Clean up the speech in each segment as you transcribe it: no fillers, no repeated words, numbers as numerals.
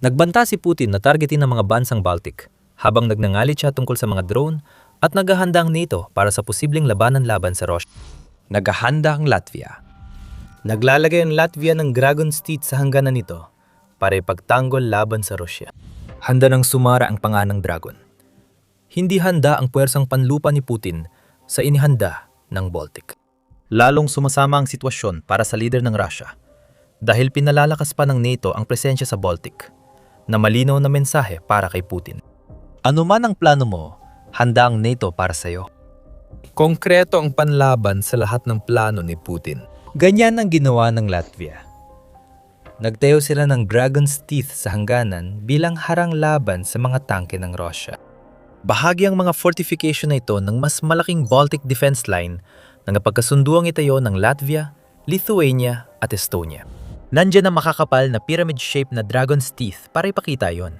Nagbanta si Putin na targetin ng mga bansang Baltic habang nagnangalit siya tungkol sa mga drone at naghahanda ang NATO para sa posibleng labanan laban sa Russia. Naghahanda ang Latvia. Naglalagay ang Latvia ng Dragon's Teeth sa hangganan nito para ipagtanggol laban sa Rusya. Handa ng sumara ang panganang dragon. Hindi handa ang puwersang panlupa ni Putin sa inihanda ng Baltic. Lalong sumasama ang sitwasyon para sa leader ng Russia dahil pinalalakas pa ng NATO ang presensya sa Baltic na malinaw na mensahe para kay Putin. Ano man ang plano mo, handa ang NATO para sa'yo. Konkreto ang panlaban sa lahat ng plano ni Putin. Ganyan ang ginawa ng Latvia. Nagtayo sila ng Dragon's Teeth sa hangganan bilang harang laban sa mga tangke ng Russia. Bahagi ang mga fortification na ito ng mas malaking Baltic defense line na napagkasunduang itayo ng Latvia, Lithuania at Estonia. Nandiyan ang makakapal na pyramid-shaped na Dragon's Teeth para ipakita yon.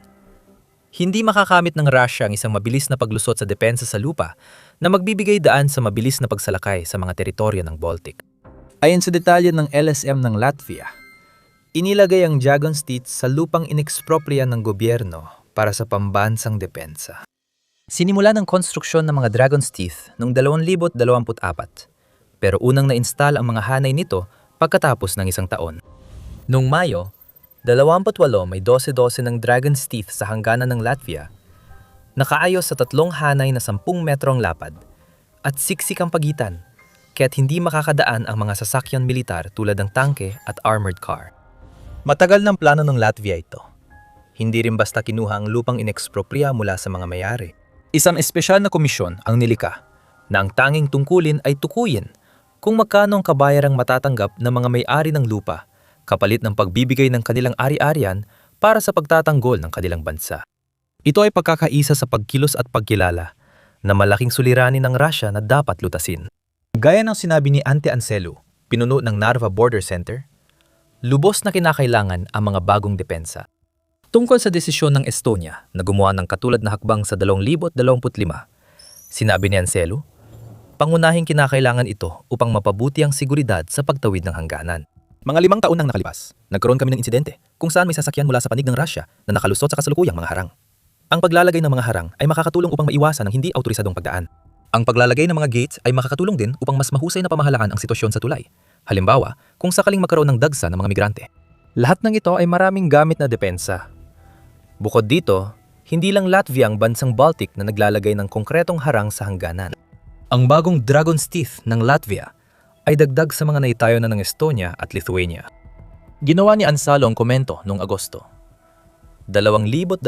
Hindi makakamit ng Russia ang isang mabilis na paglusot sa depensa sa lupa na magbibigay daan sa mabilis na pagsalakay sa mga teritoryo ng Baltic. Ayon sa detalye ng LSM ng Latvia, inilagay ang Dragon's Teeth sa lupang inexproprian ng gobyerno para sa pambansang depensa. Sinimula ng konstruksyon ng mga Dragon's Teeth noong 2024, pero unang na-install ang mga hanay nito pagkatapos ng isang taon. Noong Mayo, 28 may 12-12 ng Dragon's Teeth sa hangganan ng Latvia, nakaayos sa 3 hanay na 10 metrong lapad at siksik ang pagitan, kaya't hindi makakadaan ang mga sasakyan militar tulad ng tangke at armored car. Matagal ng plano ng Latvia ito. Hindi rin basta kinuha ang lupang inexpropria mula sa mga may-ari. Isang espesyal na komisyon ang nilika na ang tanging tungkulin ay tukuyin kung magkano ang kabayarang matatanggap ng mga may-ari ng lupa kapalit ng pagbibigay ng kanilang ari-arian para sa pagtatanggol ng kanilang bansa. Ito ay pagkakaisa sa pagkilos at pagkilala na malaking suliranin ng Russia na dapat lutasin. Gaya ng sinabi ni Ante Anselu, pinuno ng Narva Border Center, lubos na kinakailangan ang mga bagong depensa. Tungkol sa desisyon ng Estonia na gumawa ng katulad na hakbang sa 2025, sinabi ni Anselu, pangunahing kinakailangan ito upang mapabuti ang seguridad sa pagtawid ng hangganan. Mga 5 taon nang nakalipas, nagkaroon kami ng insidente kung saan may sasakyan mula sa panig ng Russia na nakalusot sa kasalukuyang mga harang. Ang paglalagay ng mga harang ay makakatulong upang maiwasan ang hindi autorisadong pagdaan. Ang paglalagay ng mga gates ay makakatulong din upang mas mahusay na pamahalaan ang sitwasyon sa tulay. Halimbawa, kung sakaling magkaroon ng dagsa ng mga migrante. Lahat ng ito ay maraming gamit na depensa. Bukod dito, hindi lang Latvia ang bansang Baltic na naglalagay ng konkretong harang sa hangganan. Ang bagong Dragon's Teeth ng Latvia ay dagdag sa mga naitayo na ng Estonia at Lithuania. Ginawa ni Ansalo ang komento noong Agosto. 2025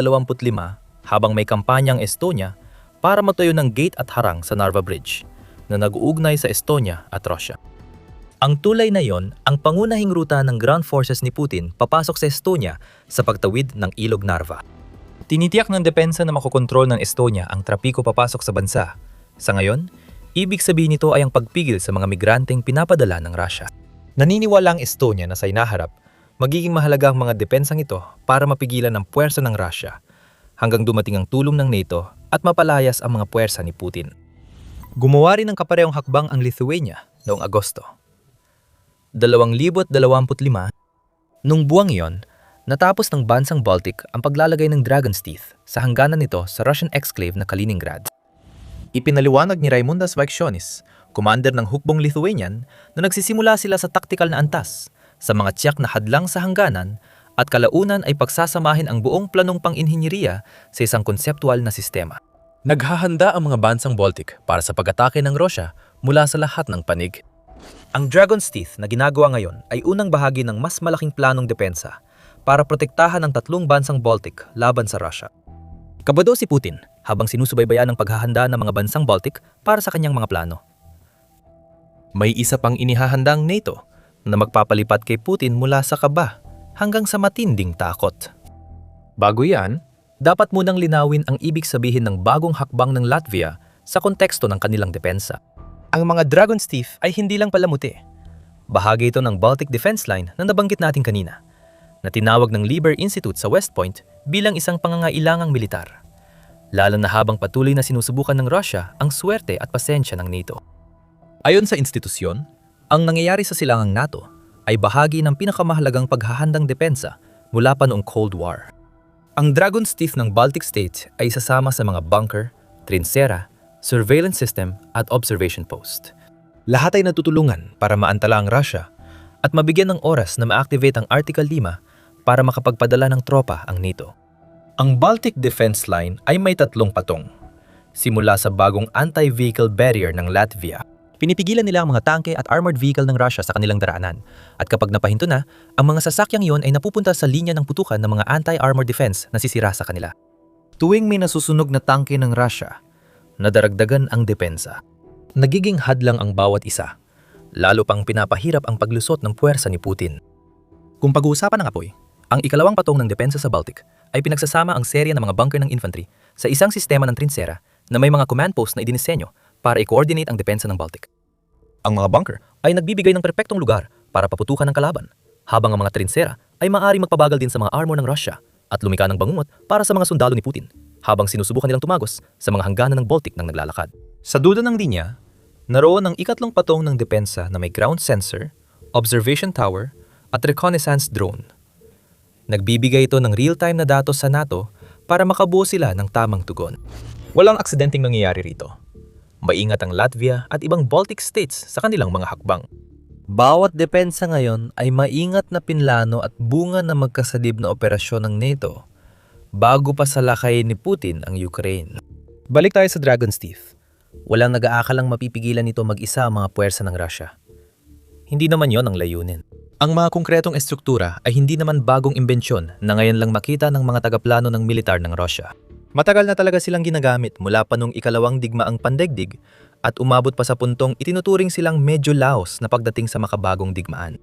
habang may kampanya ang Estonia para matayo ng gate at harang sa Narva Bridge na nag-uugnay sa Estonia at Russia. Ang tulay na yon ang pangunahing ruta ng ground forces ni Putin papasok sa Estonia sa pagtawid ng Ilog Narva. Tinitiyak ng depensa na makokontrol ng Estonia ang trapiko papasok sa bansa. Sa ngayon, ibig sabihin nito ay ang pagpigil sa mga migranteng pinapadala ng Russia. Naniniwala ang Estonia na sa inaharap, magiging mahalaga ang mga depensang ito para mapigilan ang puwersa ng Russia hanggang dumating ang tulong ng NATO at mapalayas ang mga puwersa ni Putin. Gumawa rin ng kaparehong hakbang ang Lithuania noong Agosto. 2025, nung buwang iyon, natapos ng bansang Baltic ang paglalagay ng Dragon's Teeth sa hangganan nito sa Russian exclave na Kaliningrad. Ipinaliwanag ni Raimundas Vaikščionis, commander ng hukbong Lithuanian, na nagsisimula sila sa taktikal na antas sa mga tiyak na hadlang sa hangganan at kalaunan ay pagsasamahin ang buong planong pang-inhinyeriya sa isang konseptual na sistema. Naghahanda ang mga bansang Baltic para sa pag-atake ng Russia mula sa lahat ng panig. Ang Dragon's Teeth na ginagawa ngayon ay unang bahagi ng mas malaking planong depensa para protektahan ang 3 bansang Baltic laban sa Russia. Kabado si Putin habang sinusubaybayan ang paghahanda ng mga bansang Baltic para sa kanyang mga plano. May isa pang inihahanda ang NATO na magpapalipat kay Putin mula sa kaba hanggang sa matinding takot. Bago yan, dapat munang linawin ang ibig sabihin ng bagong hakbang ng Latvia sa konteksto ng kanilang depensa. Ang mga Dragon's Teeth ay hindi lang palamuti. Bahagi ito ng Baltic Defense Line na nabanggit natin kanina, na tinawag ng Liber Institute sa West Point bilang isang pangangailangang militar, lalo na habang patuloy na sinusubukan ng Russia ang swerte at pasensya ng NATO. Ayon sa institusyon, ang nangyayari sa silangang NATO ay bahagi ng pinakamahalagang paghahandang depensa mula pa noong Cold War. Ang Dragon's Teeth ng Baltic States ay sasama sa mga bunker, trinsera, surveillance system at observation post. Lahat ay natutulungan para maantala ang Russia at mabigyan ng oras na ma-activate ang Article 5 para makapagpadala ng tropa ang NATO. Ang Baltic Defense Line ay may 3 patong. Simula sa bagong anti-vehicle barrier ng Latvia. Pinipigilan nila ang mga tangke at armored vehicle ng Russia sa kanilang daraanan. At kapag napahinto na, ang mga sasakyang iyon ay napupunta sa linya ng putukan ng mga anti-armored defense na sisira sa kanila. Tuwing may nasusunog na tangke ng Russia, nadaragdagan ang depensa. Nagiging hadlang ang bawat isa, lalo pang pinapahirap ang paglusot ng puwersa ni Putin. Kung pag-uusapan ng apoy, ang ikalawang patong ng depensa sa Baltic ay pinagsasama ang serya ng mga bunker ng infantry sa isang sistema ng trinsera na may mga command post na idinisenyo para i-coordinate ang depensa ng Baltic. Ang mga bunker ay nagbibigay ng perpektong lugar para paputukan ng kalaban, habang ang mga trinsera ay maaaring magpabagal din sa mga armor ng Russia at lumika ng bangungot para sa mga sundalo ni Putin, habang sinusubukan nilang tumagos sa mga hangganan ng Baltic ng naglalakad. Sa dulo ng linya, naroon ang ikatlong patong ng depensa na may ground sensor, observation tower, at reconnaissance drone. Nagbibigay ito ng real-time na datos sa NATO para makabuo sila ng tamang tugon. Walang aksidenteng nangyayari rito. Maingat ang Latvia at ibang Baltic states sa kanilang mga hakbang. Bawat depensa ngayon ay maingat na pinlano at bunga na magkasadib na operasyon ng NATO bago pa salakayin ni Putin ang Ukraine. Balik tayo sa Dragon's Teeth. Walang nag-aakalang mapipigilan nito mag-isa ang mga puwersa ng Russia. Hindi naman yon ang layunin. Ang mga konkretong estruktura ay hindi naman bagong imbensyon na ngayon lang makita ng mga tagaplano ng militar ng Russia. Matagal na talaga silang ginagamit mula pa nung ikalawang digmaang pandaigdig at umabot pa sa puntong itinuturing silang medyo laos na pagdating sa makabagong digmaan.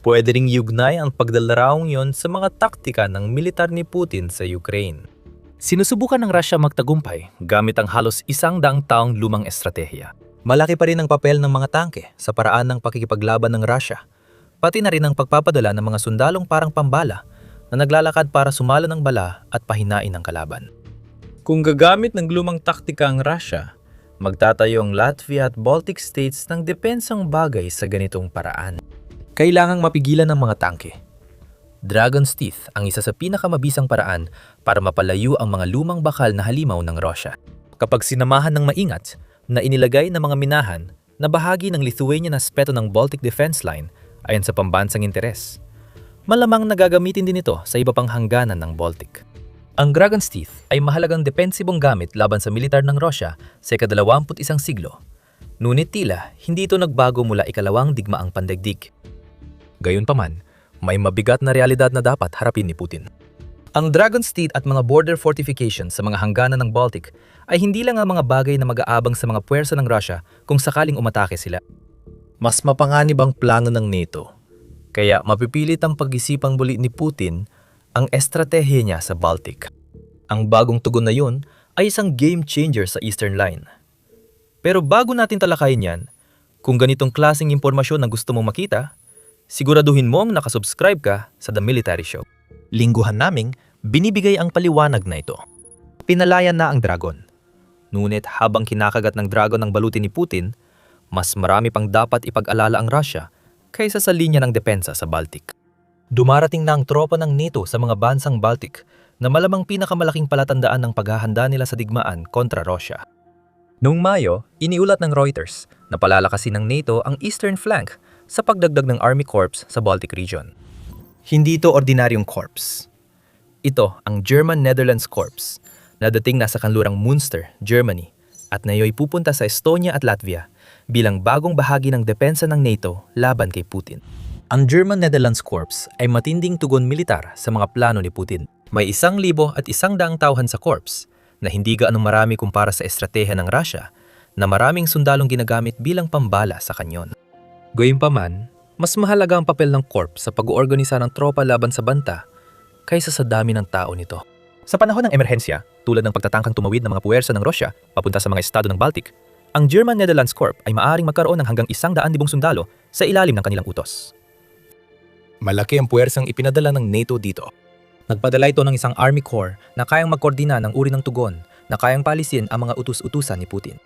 Pwede ring yugnay ang pagdalaraong yon sa mga taktika ng militar ni Putin sa Ukraine. Sinusubukan ng Russia magtagumpay gamit ang halos 100 taong lumang estratehiya. Malaki pa rin ang papel ng mga tangke sa paraan ng pakikipaglaban ng Russia, pati na rin ang pagpapadala ng mga sundalong parang pambala na naglalakad para sumalo ng bala at pahinain ang kalaban. Kung gagamit ng lumang taktika ang Russia, magtatayo ang Latvia at Baltic states ng depensang bagay sa ganitong paraan. Kailangang mapigilan ng mga tangke. Dragon's Teeth ang isa sa pinakamabisang paraan para mapalayo ang mga lumang bakal na halimaw ng Russia. Kapag sinamahan ng maingat na inilagay ng mga minahan na bahagi ng Lithuanian aspeto ng Baltic Defense Line ayon sa pambansang interes, malamang nagagamitin din ito sa iba pang hangganan ng Baltic. Ang Dragon's Teeth ay mahalagang depensibong gamit laban sa militar ng Russia sa ika-21 siglo. Ngunit tila, hindi ito nagbago mula ikalawang digmaang pandaigdig. Gayunpaman, may mabigat na realidad na dapat harapin ni Putin. Ang Dragon's Teeth at mga border fortifications sa mga hangganan ng Baltic ay hindi lang ang mga bagay na mag-aabang sa mga puwersa ng Russia kung sakaling umatake sila. Mas mapanganib ang plano ng NATO, kaya mapipilit ang pag-isipang muli ni Putin ang estratehiya niya sa Baltic. Ang bagong tugon na yun ay isang game changer sa Eastern Line. Pero bago natin talakayin yan, kung ganitong klaseng impormasyon na gusto mong makita, siguraduhin mong nakasubscribe ka sa The Military Show. Lingguhan naming binibigay ang paliwanag na ito. Pinalayan na ang dragon. Ngunit habang kinakagat ng dragon ang baluti ni Putin, mas marami pang dapat ipag-alala ang Russia kaysa sa linya ng depensa sa Baltic. Dumarating na ang tropa ng NATO sa mga bansang Baltic na malamang pinakamalaking palatandaan ng paghahanda nila sa digmaan kontra Russia. Noong Mayo, iniulat ng Reuters na palalakasin ng NATO ang eastern flank sa pagdagdag ng Army Corps sa Baltic region. Hindi ito ordinaryong corps. Ito ang German Netherlands Corps na dating nasa kanlurang Münster, Germany at ngayon pupunta sa Estonia at Latvia bilang bagong bahagi ng depensa ng NATO laban kay Putin. Ang German Netherlands Corps ay matinding tugon militar sa mga plano ni Putin. May 1,100 tauhan sa corps na hindi gaanong marami kumpara sa estratehiya ng Russia na maraming sundalong ginagamit bilang pambala sa kanyon. Gayunpaman, mas mahalaga ang papel ng corps sa pag-oorganisa ng tropa laban sa banta kaysa sa dami ng tao nito. Sa panahon ng emerhensya, tulad ng pagtatangkang tumawid ng mga puwersa ng Russia papunta sa mga estado ng Baltic, ang German Netherlands Corps ay maaaring magkaroon ng hanggang 100,000 sundalo sa ilalim ng kanilang utos. Malaki ang puwersang ipinadala ng NATO dito. Nagpadala ito ng isang Army Corps na kayang magkoordina ng uri ng tugon na kayang palisin ang mga utus-utusan ni Putin.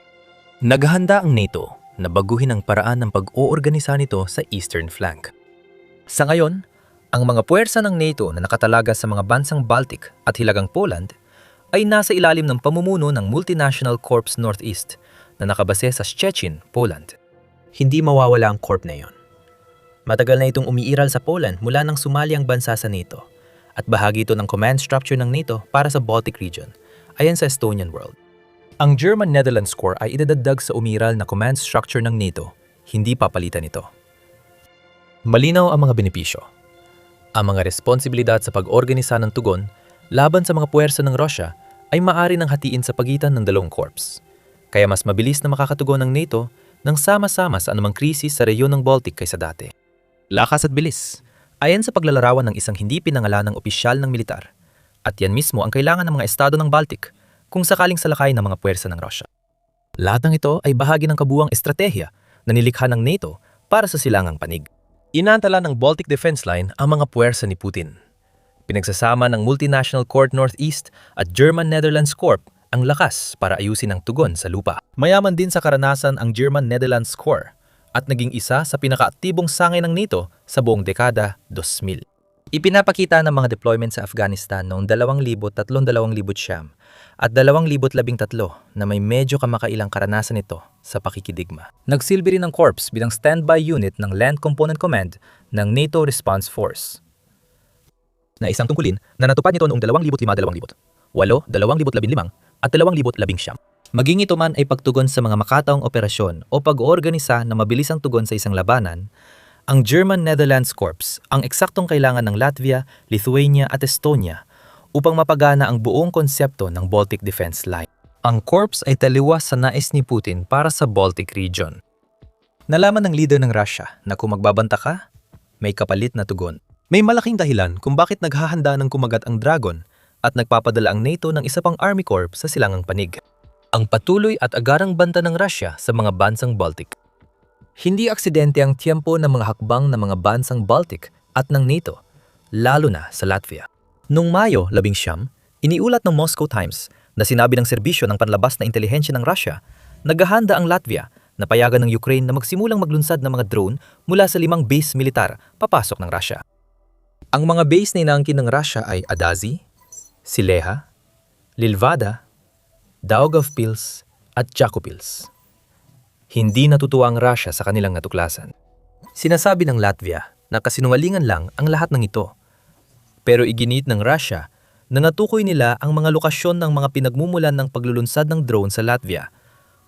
Naghahanda ang NATO na baguhin ang paraan ng pag-oorganisa nito sa eastern flank. Sa ngayon, Ang mga puwersa ng NATO na nakatalaga sa mga bansang Baltic at Hilagang Poland ay nasa ilalim ng pamumuno ng Multinational Corps Northeast na nakabase sa Szczecin, Poland. Hindi mawawala ang corp na iyon. Matagal na itong umiiral sa Poland mula nang sumali ang bansa sa NATO at bahagi ito ng command structure ng NATO para sa Baltic region, ayon sa Estonian World. Ang German-Netherlands Corps ay idadagdag sa umiiral na command structure ng NATO, hindi papalitan ito. Malinaw ang mga benepisyo. Ang mga responsibilidad sa pag-organisa ng tugon laban sa mga puwersa ng Russia ay maaari nang hatiin sa pagitan ng dalawang corps. Kaya mas mabilis na makakatugon ng NATO nang sama-sama sa anumang krisis sa rehiyon ng Baltic kaysa dati. Lakas at bilis, ayon sa paglalarawan ng isang hindi pinangalanang opisyal ng militar. At yan mismo ang kailangan ng mga estado ng Baltic kung sakaling salakay ng mga puwersa ng Russia. Lahat ng ito ay bahagi ng kabuuang estratehiya na nilikha ng NATO para sa silangang panig. Inantala ng Baltic Defense Line ang mga puwersa ni Putin. Pinagsasama ng Multinational Corps Northeast at German-Netherlands Corps ang lakas para ayusin ang tugon sa lupa. Mayaman din sa karanasan ang German-Netherlands Corps at naging isa sa pinakaaktibong sangay ng NATO sa buong dekada 2000. Ipinapakita ng mga deployment sa Afghanistan noong 2003-2009 at 2013 na may medyo kamakailang karanasan ito sa pakikidigma. Nagsilbi rin ang Corps bilang standby unit ng Land Component Command ng NATO Response Force na isang tungkulin na natupad nito noong 2005-2008, 2015 at 2019. Maging ito man ay pagtugon sa mga makataong operasyon o pag-oorganisa na mabilisang tugon sa isang labanan, ang German-Netherlands Corps ang eksaktong kailangan ng Latvia, Lithuania at Estonia upang mapagana ang buong konsepto ng Baltic Defense Line. Ang Corps ay taliwas sa nais ni Putin para sa Baltic region. Nalaman ng leader ng Russia na kung magbabanta ka, may kapalit na tugon. May malaking dahilan kung bakit naghahanda ng kumagat ang Dragon at nagpapadala ang NATO ng isa pang Army Corps sa silangang panig. Ang patuloy at agarang banta ng Russia sa mga bansang Baltic. Hindi aksidente ang tiyempo ng mga hakbang ng mga bansang Baltic at ng NATO, lalo na sa Latvia. Noong Mayo 19, iniulat ng Moscow Times na sinabi ng serbisyo ng panlabas na intelihensya ng Russia, naghahanda ang Latvia na payagan ng Ukraine na magsimulang maglunsad ng mga drone mula sa 5 base militar papasok ng Russia. Ang mga base na inaangkin ng Russia ay Adazi, Sileha, Lilvada, Daugavpils at Chakopils. Hindi natutuwa ang Russia sa kanilang natuklasan. Sinasabi ng Latvia na kasinungalingan lang ang lahat ng ito. Pero iginit ng Russia na natukoy nila ang mga lokasyon ng mga pinagmumulan ng paglulunsad ng drone sa Latvia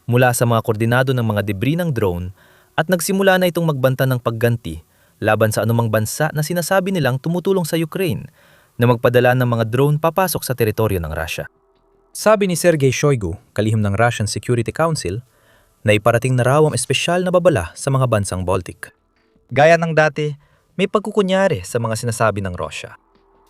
mula sa mga koordinado ng mga debris ng drone at nagsimula na itong magbanta ng pagganti laban sa anumang bansa na sinasabi nilang tumutulong sa Ukraine na magpadala ng mga drone papasok sa teritoryo ng Russia. Sabi ni Sergei Shoigu, kalihim ng Russian Security Council, na iparating na raw ang espesyal na babala sa mga bansang Baltic. Gaya ng dati, may pagkukunyari sa mga sinasabi ng Russia.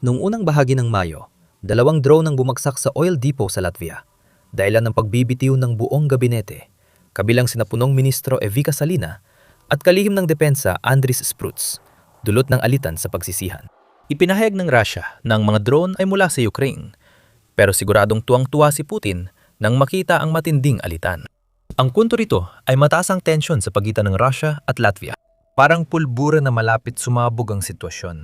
Noong unang bahagi ng Mayo, 2 drone ang bumagsak sa oil depot sa Latvia, dahilan ng pagbibitiw ng buong gabinete, kabilang sina punong ministro Evika Salina at kalihim ng depensa Andris Spruts, dulot ng alitan sa pagsisihan. Ipinahayag ng Russia na ang mga drone ay mula sa Ukraine, pero siguradong tuwang-tuwa si Putin nang makita ang matinding alitan. Ang punto rito ay mataas ang tensyon sa pagitan ng Russia at Latvia. Parang pulbura na malapit sumabog ang sitwasyon.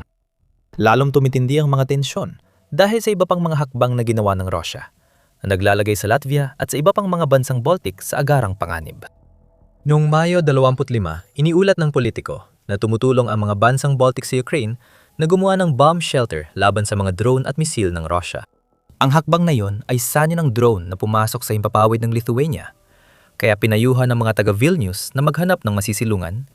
Lalong tumitindi ang mga tensyon dahil sa iba pang mga hakbang na ginawa ng Russia na naglalagay sa Latvia at sa iba pang mga bansang Baltic sa agarang panganib. Noong Mayo 25, iniulat ng politiko na tumutulong ang mga bansang Baltic sa Ukraine na gumawa ng bomb shelter laban sa mga drone at misil ng Russia. Ang hakbang na yon ay sanyo ng drone na pumasok sa himpapawid ng Lithuania, kaya pinayuhan ng mga taga Vilnius na maghanap ng masisilungan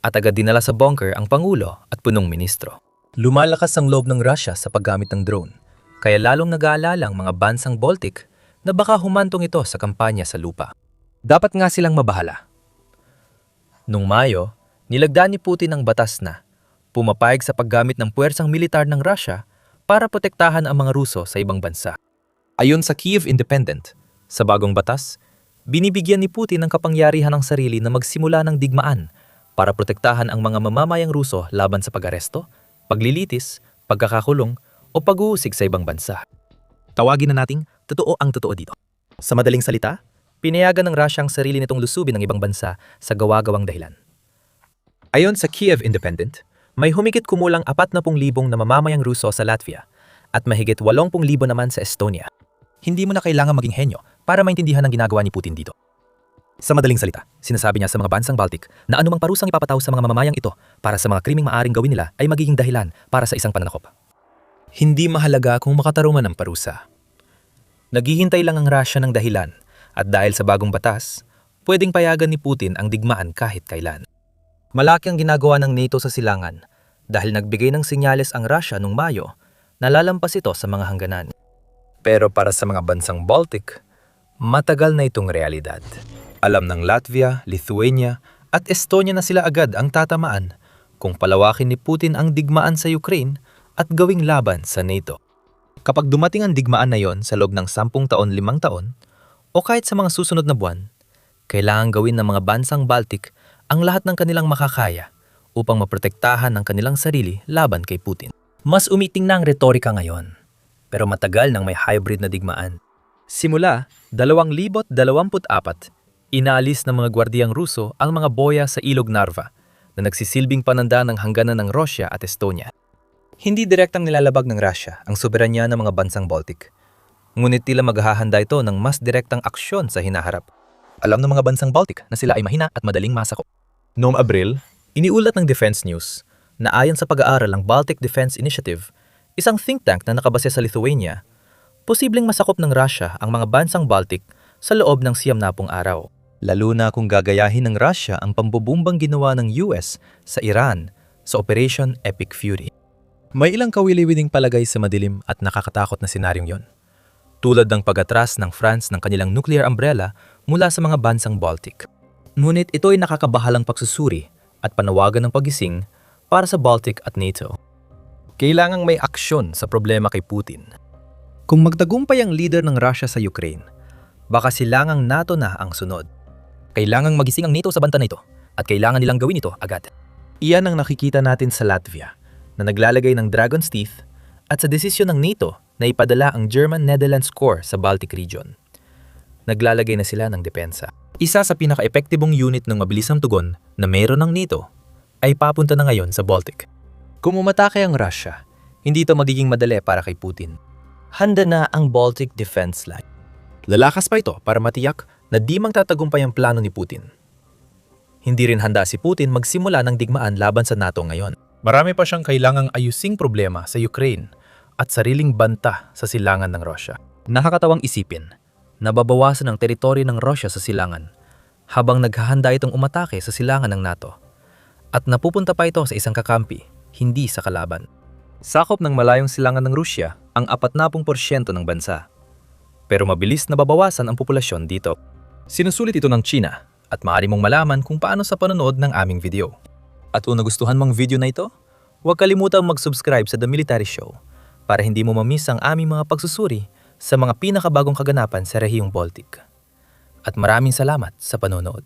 at agad dinala sa bunker ang Pangulo at punong ministro. Lumalakas ang loob ng Russia sa paggamit ng drone, kaya lalong nag-aalala ang mga bansang Baltic na baka humantong ito sa kampanya sa lupa. Dapat nga silang mabahala. Noong Mayo, nilagda ni Putin ang batas na pumapayag sa paggamit ng puwersang militar ng Russia para protektahan ang mga Ruso sa ibang bansa. Ayon sa Kyiv Independent, sa bagong batas, binibigyan ni Putin ng kapangyarihan ng sarili na magsimula ng digmaan para protektahan ang mga mamamayang Ruso laban sa pag-aresto, paglilitis, pagkakakulong o pag-uusig sa ibang bansa. Tawagin na nating totoo ang totoo dito. Sa madaling salita, pinayagan ng Russia ang sarili nitong lusubin ng ibang bansa sa gawa-gawang dahilan. Ayon sa Kyiv Independent, May humigit kumulang 40,000 na mamamayang Ruso sa Latvia at mahigit 80,000 naman sa Estonia. Hindi mo na kailangan maging henyo para maintindihan ang ginagawa ni Putin dito. Sa madaling salita, sinasabi niya sa mga bansang Baltic na anumang parusang ipapataw sa mga mamamayang ito para sa mga krimeng maaring gawin nila ay magiging dahilan para sa isang pananakop. Hindi mahalaga kung makatarungan ng parusa. Naghihintay lang ang Russia ng dahilan at dahil sa bagong batas, pwedeng payagan ni Putin ang digmaan kahit kailan. Malaki ang ginagawa ng NATO sa silangan dahil nagbigay ng senyales ang Russia noong Mayo na lalampas ito sa mga hangganan. Pero para sa mga bansang Baltic, matagal na itong realidad. Alam ng Latvia, Lithuania at Estonia na sila agad ang tatamaan kung palawakin ni Putin ang digmaan sa Ukraine at gawing laban sa NATO. Kapag dumating ang digmaan na yon sa loob ng 10 taon, 5 taon, o kahit sa mga susunod na buwan, kailangan gawin ng mga bansang Baltic ang lahat ng kanilang makakaya upang maprotektahan ang kanilang sarili laban kay Putin. Mas umiting na ang retorika ngayon, pero matagal nang may hybrid na digmaan. Simula 2024, inaalis ng mga gwardiyang Ruso ang mga boya sa Ilog Narva na nagsisilbing pananda ng hangganan ng Russia at Estonia. Hindi direktang nilalabag ng Russia ang soberanya ng mga bansang Baltic, ngunit tila maghahanda ito ng mas direktang aksyon sa hinaharap. Alam ng mga bansang Baltic na sila ay mahina at madaling masakop. Noong Abril, iniulat ng Defense News na ayon sa pag-aaral ng Baltic Defense Initiative, isang think tank na nakabase sa Lithuania, posibleng masakop ng Russia ang mga bansang Baltic sa loob ng 90 araw. Lalo na kung gagayahin ng Russia ang pambubumbang ginawa ng US sa Iran sa Operation Epic Fury. May ilang kawili-wiling palagay sa madilim at nakakatakot na senaryong yon, tulad ng pag-atras ng France ng kanilang nuclear umbrella mula sa mga bansang Baltic. Ngunit ito ay nakakabahalang pagsusuri at panawagan ng pagising para sa Baltic at NATO. Kailangang may aksyon sa problema kay Putin. Kung magtagumpay ang leader ng Russia sa Ukraine, baka silangang NATO na ang sunod. Kailangang magising ang NATO sa banta na ito at kailangan nilang gawin ito agad. Iyan ang nakikita natin sa Latvia na naglalagay ng Dragon's Teeth at sa desisyon ng NATO na ipadala ang German-Netherlands Corps sa Baltic region. Naglalagay na sila ng depensa. Isa sa pinaka-epektibong unit ng mabilisang tugon na meron ng NATO ay papunta na ngayon sa Baltic. Kung umatake ang Russia, hindi ito magiging madali para kay Putin. Handa na ang Baltic Defense Line. Lalakas pa ito para matiyak na di magtatagumpay ang plano ni Putin. Hindi rin handa si Putin magsimula ng digmaan laban sa NATO ngayon. Marami pa siyang kailangang ayusing problema sa Ukraine at sariling banta sa silangan ng Russia. Nakakatawang isipin, nababawasan ang teritoryo ng Russia sa silangan habang naghahanda itong umatake sa silangan ng NATO. At napupunta pa ito sa isang kakampi, hindi sa kalaban. Sakop ng malayong silangan ng Rusya ang 40% ng bansa. Pero mabilis na babawasan ang populasyon dito. Sinusulit ito ng China at maaari mong malaman kung paano sa panonood ng aming video. At kung nagustuhan mong video na ito, huwag kalimutang mag-subscribe sa The Military Show para hindi mo mamiss ang aming mga pagsusuri sa mga pinakabagong kaganapan sa rehiyong Baltic. At maraming salamat sa panonood.